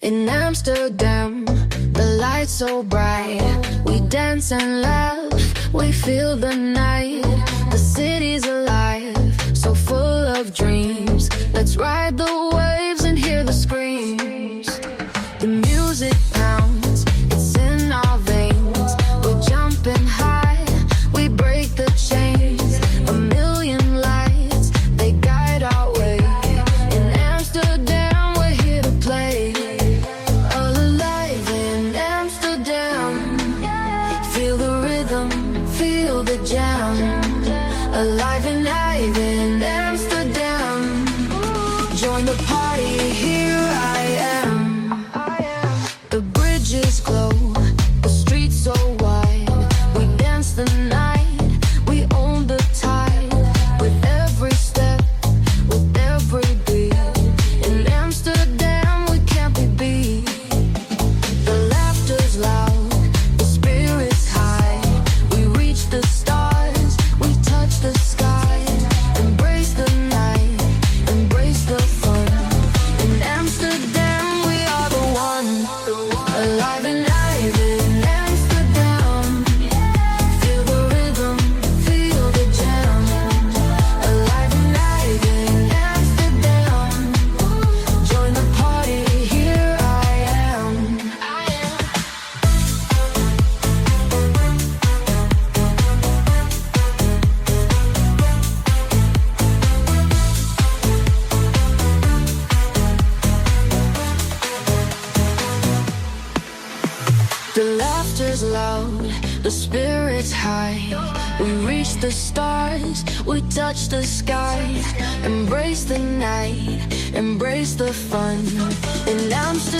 In Amsterdam, the lights so bright. We dance and laugh, we feel the night. The city's alive, so full of dreams. Let's ride the waves and hear the screams. The music pounds, it's in our veins. We're jumping high, we break the chains. A million lights, they guide our way. In Amsterdam, we're here to play. All alive in Amsterdam. Feel the rhythm, feel the jam. Alive and live in Amsterdam. Join the party, here I am. The bridges glow, the streets so wide. We dance the night, we own the tide. With every step, with every beat. In Amsterdam, we can't be beat. The laughter's loud, the spirit's high. We reach the stars, we touch the sky. Embrace the night, embrace the fun. In Amsterdam, we are the one. Alive and live in Amsterdam. Feel the rhythm, feel the jam. Alive and live in Amsterdam. Join the party, here I am. The laughter's loud, the spirit's high. We reach the stars, we touch the sky. Embrace the night, embrace the fun. In Amsterdam.